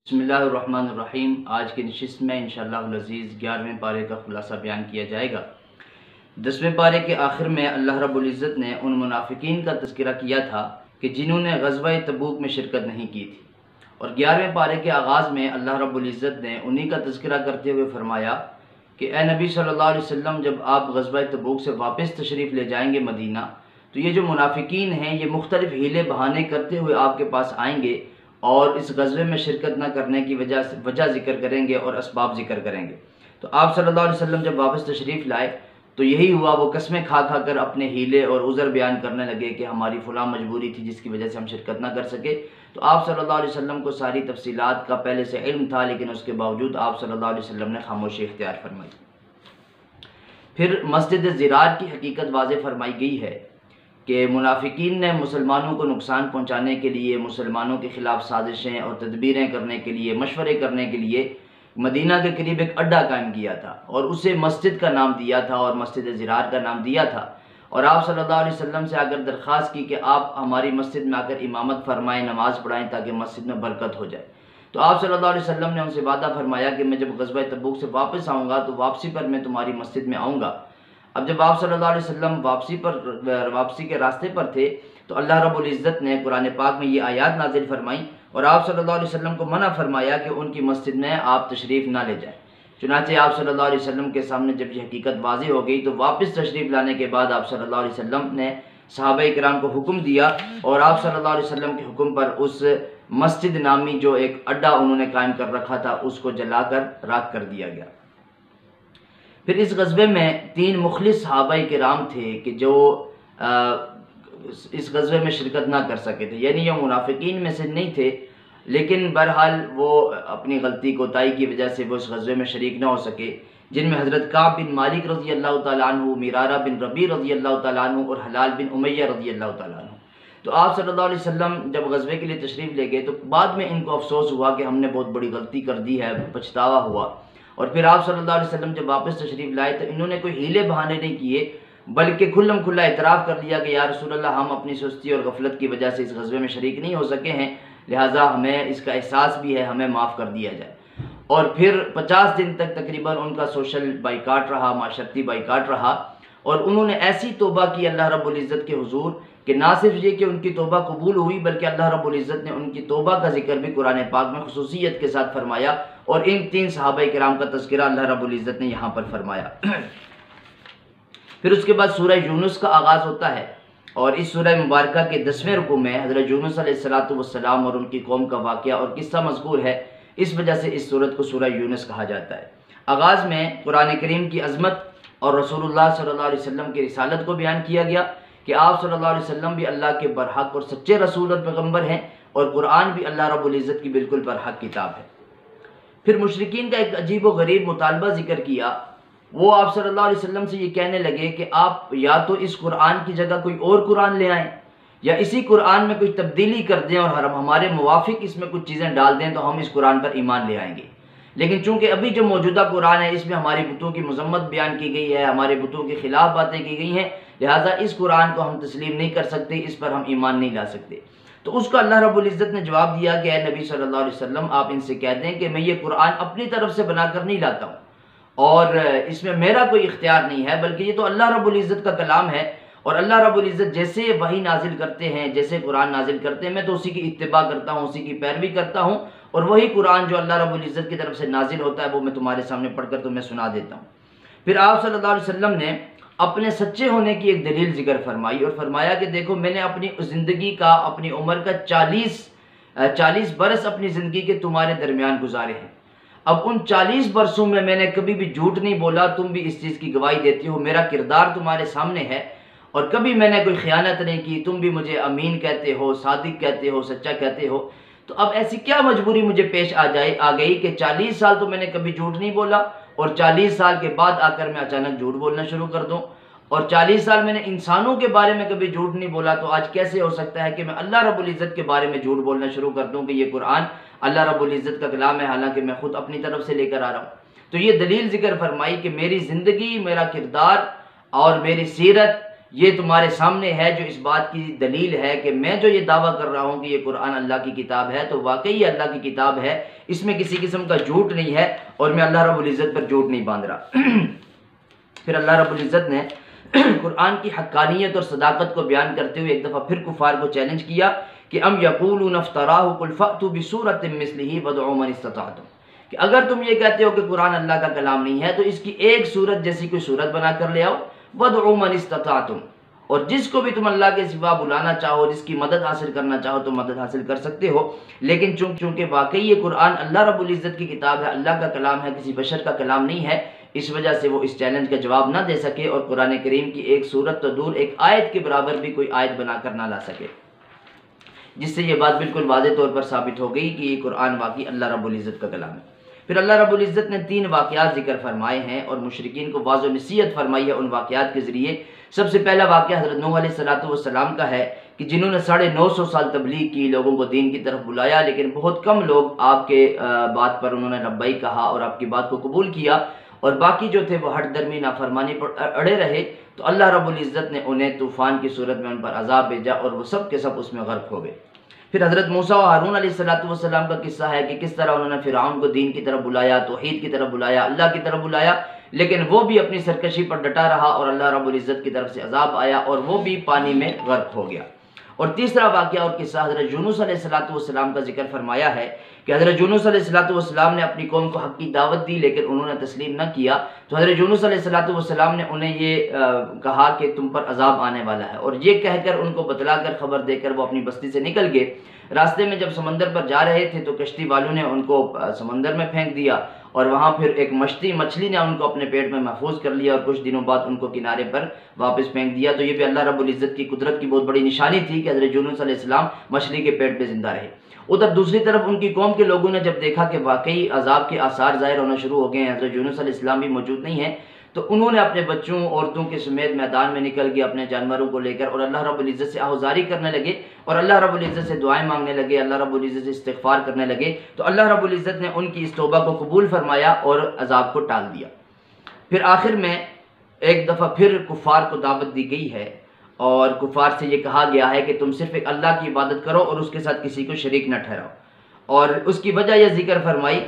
بسم اللہ الرحمن الرحیم۔ آج کی نشست میں انشاءاللہ العزیز 11ویں پارے کا خلاصہ بیان کیا جائے گا۔ 10ویں پارے کے آخر میں اللہ رب العزت نے ان منافقین کا تذکرہ کیا تھا کہ جنہوں نے غزوہ تبوک میں شرکت نہیں کی تھی، اور 11ویں پارے کے آغاز میں اللہ رب العزت نے انہی کا تذکرہ کرتے ہوئے فرمایا کہ اے نبی صلی اللہ علیہ وسلم، جب آپ غزوہ تبوک سے واپس تشریف لے جائیں گے مدینہ، تو یہ جو منافقین ہیں یہ مختلف ہیلے بہانے کرتے ہوئے آپ کے پاس آئیں گے اور اس غزوے میں شرکت نہ کرنے کی وجہ ذکر کریں گے اور اسباب ذکر کریں گے۔ تو آپ صلی اللہ علیہ وسلم جب واپس تشریف لائے تو یہی ہوا، وہ قسمیں کھا کھا کر اپنے ہیلے اور عذر بیان کرنے لگے کہ ہماری فلاں مجبوری تھی جس کی وجہ سے ہم شرکت نہ کر سکے۔ تو آپ صلی اللہ علیہ وسلم کو ساری تفصیلات کا پہلے سے علم تھا، لیکن اس کے باوجود آپ صلی اللہ علیہ وسلم نے خاموشی اختیار فرمائی۔ پھر مسجد زرار کی حقیقت واضح فرمائی گئی ہے کہ منافقین نے مسلمانوں کو نقصان پہنچانے کے لیے، مسلمانوں کے خلاف سازشیں اور تدبیریں کرنے کے لیے، مشورے کرنے کے لیے مدینہ کے قریب ایک اڈا قائم کیا تھا اور اسے مسجد کا نام دیا تھا اور مسجد زرار کا نام دیا تھا، اور آپ صلی اللہ علیہ وسلم سے اگر درخواست کی کہ آپ ہماری مسجد میں آ کر امامت فرمائیں، نماز پڑھائیں تاکہ مسجد میں برکت ہو جائے۔ تو آپ صلی اللہ علیہ وسلم نے ان سے وعدہ فرمایا کہ میں جب غزوہ تبوک سے واپس آؤں گا تو واپسی پر میں تمہاری مسجد میں آؤں گا۔ اب جب آپ صلی اللہ علیہ وسلم واپسی کے راستے پر تھے تو اللہ رب العزت نے قرآن پاک میں یہ آیات نازل فرمائیں اور آپ صلی اللہ علیہ وسلم کو منع فرمایا کہ ان کی مسجد میں آپ تشریف نہ لے جائیں۔ چنانچہ آپ صلی اللہ علیہ وسلم کے سامنے جب یہ حقیقت واضح ہو گئی تو واپس تشریف لانے کے بعد آپ صلی اللہ علیہ وسلم نے صحابہ کرام کو حکم دیا اور آپ صلی اللہ علیہ وسلم کے حکم پر اس مسجد نامی جو ایک اڈا انہوں نے قائم کر رکھا تھا اس کو جلا کر راکھ کر دیا گیا۔ پھر اس غزوے میں 3 مخلص صحابہ کرام تھے کہ جو اس غزوے میں شرکت نہ کر سکے تھے، یعنی یہ منافقین میں سے نہیں تھے، لیکن بہرحال وہ اپنی غلطی کوتاہی کی وجہ سے وہ اس غزوے میں شریک نہ ہو سکے، جن میں حضرت کعب بن مالک رضی اللہ تعالیٰ عنہ، مرارہ بن ربیع رضی اللہ تعالیٰ عنہ اور حلال بن امیہ رضی اللہ تعالیٰ عنہ۔ تو آپ صلی اللہ علیہ وسلم جب غزوے کے لیے تشریف لے گئے تو بعد میں ان کو افسوس ہوا کہ ہم نے بہت بڑی غلطی کر دی ہے، پچھتاوا ہوا، اور پھر آپ صلی اللہ علیہ وسلم جب واپس تشریف لائے تو انہوں نے کوئی ہیلے بہانے نہیں کیے، بلکہ کھلم کھلا اعتراف کر لیا کہ یا رسول اللہ، ہم اپنی سستی اور غفلت کی وجہ سے اس غزوے میں شریک نہیں ہو سکے ہیں، لہٰذا ہمیں اس کا احساس بھی ہے، ہمیں معاف کر دیا جائے۔ اور پھر 50 دن تک تقریباً ان کا سوشل بائیکاٹ رہا، معاشرتی بائیکاٹ رہا، اور انہوں نے ایسی توبہ کی اللہ رب العزت کے حضور کہ نہ صرف یہ کہ ان کی توبہ قبول ہوئی، بلکہ اللہ رب العزت نے ان کی توبہ کا ذکر بھی قرآن پاک میں خصوصیت کے ساتھ فرمایا، اور ان 3 صحابہ کرام کا تذکرہ اللہ رب العزت نے یہاں پر فرمایا۔ پھر اس کے بعد سورہ یونس کا آغاز ہوتا ہے، اور اس سورہ مبارکہ کے 10ویں رکوع میں حضرت یونس علیہ السلام اور ان کی قوم کا واقعہ اور قصہ مذکور ہے، اس وجہ سے اس سورت کو سورہ یونس کہا جاتا ہے۔ آغاز میں قرآن کریم کی عظمت اور رسول اللہ صلی اللہ علیہ وسلم کی رسالت کو بیان کیا گیا کہ آپ صلی اللہ علیہ وسلم بھی اللہ کے برحق اور سچے رسول اور پیغمبر ہیں، اور قرآن بھی اللہ رب العزت کی بالکل برحق کتاب ہے۔ پھر مشرکین کا ایک عجیب و غریب مطالبہ ذکر کیا، وہ آپ صلی اللہ علیہ وسلم سے یہ کہنے لگے کہ آپ یا تو اس قرآن کی جگہ کوئی اور قرآن لے آئیں، یا اسی قرآن میں کوئی تبدیلی کر دیں اور ہمارے موافق اس میں کچھ چیزیں ڈال دیں تو ہم اس قرآن پر ایمان لے آئیں گے۔ لیکن چونکہ ابھی جو موجودہ قرآن ہے اس میں ہماری بتوں کی مذمت بیان کی گئی ہے، ہمارے بتوں کے خلاف باتیں کی گئی ہیں، لہٰذا اس قرآن کو ہم تسلیم نہیں کر سکتے، اس پر ہم ایمان نہیں لا سکتے۔ تو اس کا اللہ رب العزت نے جواب دیا کہ اے نبی صلی اللہ علیہ وسلم، آپ ان سے کہہ دیں کہ میں یہ قرآن اپنی طرف سے بنا کر نہیں لاتا ہوں، اور اس میں میرا کوئی اختیار نہیں ہے، بلکہ یہ تو اللہ رب العزت کا کلام ہے، اور اللہ رب العزت جیسے وحی نازل کرتے ہیں، جیسے قرآن نازل کرتے ہیں، میں تو اسی کی اتباع کرتا ہوں، اسی کی پیروی کرتا ہوں، اور وہی قرآن جو اللہ رب العزت کی طرف سے نازل ہوتا ہے وہ میں تمہارے سامنے پڑھ کر تمہیں سنا دیتا ہوں۔ پھر آپ صلی اللہ علیہ وسلم نے اپنے سچے ہونے کی ایک دلیل ذکر فرمائی اور فرمایا کہ دیکھو، میں نے اپنی زندگی کا، اپنی عمر کا 40 برس اپنی زندگی کے تمہارے درمیان گزارے ہیں۔ اب ان 40 برسوں میں میں نے کبھی بھی جھوٹ نہیں بولا، تم بھی اس چیز کی گواہی دیتی ہو، میرا کردار تمہارے سامنے ہے، اور کبھی میں نے کوئی خیانت نہیں کی، تم بھی مجھے امین کہتے ہو، صادق کہتے ہو، سچا کہتے ہو۔ تو اب ایسی کیا مجبوری مجھے پیش آ گئی کہ 40 سال تو میں نے کبھی جھوٹ نہیں بولا، اور 40 سال کے بعد آ کر میں اچانک جھوٹ بولنا شروع کر دوں، اور 40 سال میں نے انسانوں کے بارے میں کبھی جھوٹ نہیں بولا، تو آج کیسے ہو سکتا ہے کہ میں اللہ رب العزت کے بارے میں جھوٹ بولنا شروع کر دوں کہ یہ قرآن اللہ رب العزت کا کلام ہے، حالانکہ میں خود اپنی طرف سے لے کر آ رہا ہوں۔ تو یہ دلیل ذکر فرمائی کہ میری زندگی، میرا کردار اور میری سیرت یہ تمہارے سامنے ہے جو اس بات کی دلیل ہے کہ میں جو یہ دعویٰ کر رہا ہوں کہ یہ قرآن اللہ کی کتاب ہے تو واقعی یہ اللہ کی کتاب ہے، اس میں کسی قسم کا جھوٹ نہیں ہے، اور میں اللہ رب العزت پر جھوٹ نہیں باندھ رہا۔ پھر اللہ رب العزت نے قرآن کی حقانیت اور صداقت کو بیان کرتے ہوئے ایک دفعہ پھر کفار کو چیلنج کیا کہ ام یقولون افتراہ قل فأتوا بسورۃ مثلہ وادعوا من استطعتم، کہ اگر تم یہ کہتے ہو کہ قرآن اللہ کا کلام نہیں ہے تو اس کی ایک صورت جیسی کوئی صورت بنا کر لے آؤ، وادعوا من استطعتم، اور جس کو بھی تم اللہ کے سوا بلانا چاہو، جس کی مدد حاصل کرنا چاہو تو مدد حاصل کر سکتے ہو۔ لیکن چونکہ واقعی یہ قرآن اللہ رب العزت کی کتاب ہے، اللہ کا کلام ہے، کسی بشر کا کلام نہیں ہے، اس وجہ سے وہ اس چیلنج کا جواب نہ دے سکے اور قرآن کریم کی ایک صورت تو دور ایک آیت کے برابر بھی کوئی آیت بنا کر نہ لا سکے، جس سے یہ بات بالکل واضح طور پر ثابت ہو گئی کہ یہ قرآن واقعی اللہ رب العزت کا کلام ہے۔ پھر اللہ رب العزت نے 3 واقعات ذکر فرمائے ہیں اور مشرکین کو واضح نصیحت فرمائی ہے ان واقعات کے ذریعے۔ سب سے پہلا واقعہ حضرت نوح علیہ السلام کا ہے کہ جنہوں نے 950 سال تبلیغ کی، لوگوں کو دین کی طرف بلایا، لیکن بہت کم لوگ آپ کے بات پر انہوں نے لبیک کہا اور آپ کی بات کو قبول کیا، اور باقی جو تھے وہ ہٹ درمی نافرمانی پر اڑے رہے، تو اللہ رب العزت نے انہیں طوفان کی صورت میں ان پر عذاب بھیجا اور وہ سب کے سب اس میں غرق ہو گئے۔ پھر حضرت موسیٰ و ہارون علیہ السلام کا قصہ ہے کہ کس طرح انہوں نے فرعون کو دین کی طرف بلایا، توحید کی طرف بلایا، اللہ کی طرف بلایا، لیکن وہ بھی اپنی سرکشی پر ڈٹا رہا اور اللہ رب العزت کی طرف سے عذاب آیا اور وہ بھی پانی میں غرق ہو گیا۔ اور تیسرا واقعہ اور قصہ حضرت یونس علیہ السلام کا ذکر فرمایا ہے کہ حضرت یونس علیہ السلام نے اپنی قوم کو حق کی دعوت دی لیکن انہوں نے تسلیم نہ کیا، تو حضرت یونس علیہ السلام نے انہیں یہ کہا کہ تم پر عذاب آنے والا ہے، اور یہ کہہ کر ان کو بتلا کر خبر دے کر وہ اپنی بستی سے نکل گئے۔ راستے میں جب سمندر پر جا رہے تھے تو کشتی والوں نے ان کو سمندر میں پھینک دیا، اور وہاں پھر ایک مچھلی نے ان کو اپنے پیٹ میں محفوظ کر لیا اور کچھ دنوں بعد ان کو کنارے پر واپس پھینک دیا۔ تو یہ بھی اللہ رب العزت کی قدرت کی بہت بڑی نشانی تھی کہ حضرت یونس علیہ السلام مچھلی کے پیٹ پہ زندہ رہے۔ ادھر دوسری طرف ان کی قوم کے لوگوں نے جب دیکھا کہ واقعی عذاب کے آثار ظاہر ہونا شروع ہو گئے ہیں، حضرت یونس علیہ السلام بھی موجود نہیں ہیں، تو انہوں نے اپنے بچوں عورتوں کے سمیت میدان میں نکل گئے اپنے جانوروں کو لے کر اور اللہ رب العزت سے آہوزاری کرنے لگے اور اللہ رب العزت سے دعائیں مانگنے لگے، اللہ رب العزت سے استغفار کرنے لگے، تو اللہ رب العزت نے ان کی اس توبہ کو قبول فرمایا اور عذاب کو ٹال دیا۔ پھر آخر میں ایک دفعہ پھر کفار کو دعوت دی گئی ہے اور کفار سے یہ کہا گیا ہے کہ تم صرف ایک اللہ کی عبادت کرو اور اس کے ساتھ کسی کو شریک نہ ٹھہراؤ، اور اس کی وجہ یہ ذکر فرمائی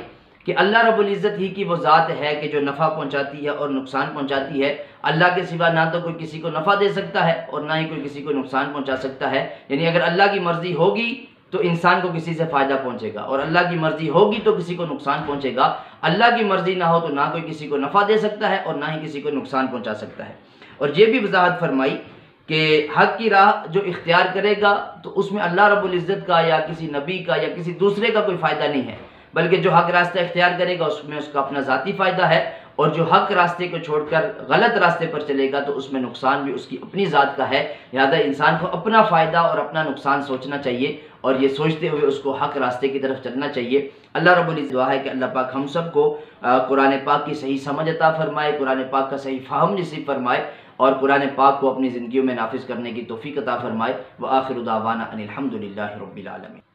کہ اللہ رب العزت ہی کی وہ ذات ہے کہ جو نفع پہنچاتی ہے اور نقصان پہنچاتی ہے، اللہ کے سوا نہ تو کوئی کسی کو نفع دے سکتا ہے اور نہ ہی کوئی کسی کو نقصان پہنچا سکتا ہے، یعنی اگر اللہ کی مرضی ہوگی تو انسان کو کسی سے فائدہ پہنچے گا اور اللہ کی مرضی ہوگی تو کسی کو نقصان پہنچے گا، اللہ کی مرضی نہ ہو تو نہ کوئی کسی کو نفع دے سکتا ہے اور نہ ہی کسی کو نقصان پہنچا سکتا ہے۔ اور یہ بھی وضاحت فرمائی کہ حق کی راہ جو اختیار کرے گا تو اس میں اللہ رب العزت کا یا کسی نبی کا یا کسی دوسرے کا کوئی فائدہ نہیں ہے، بلکہ جو حق راستہ اختیار کرے گا اس میں اس کا اپنا ذاتی فائدہ ہے، اور جو حق راستے کو چھوڑ کر غلط راستے پر چلے گا تو اس میں نقصان بھی اس کی اپنی ذات کا ہے۔ لہٰذا انسان کو اپنا فائدہ اور اپنا نقصان سوچنا چاہیے اور یہ سوچتے ہوئے اس کو حق راستے کی طرف چلنا چاہیے۔ اللہ رب العزت دعا ہے کہ اللہ پاک ہم سب کو قرآن پاک کی صحیح سمجھ عطا فرمائے، قرآن پاک کا صحیح فہم نصیب فرمائے اور قرآن پاک کو اپنی زندگیوں میں نافذ کرنے کی توفیق عطا فرمائے۔ وآخر دعوانا ان الحمد للہ رب العالمین۔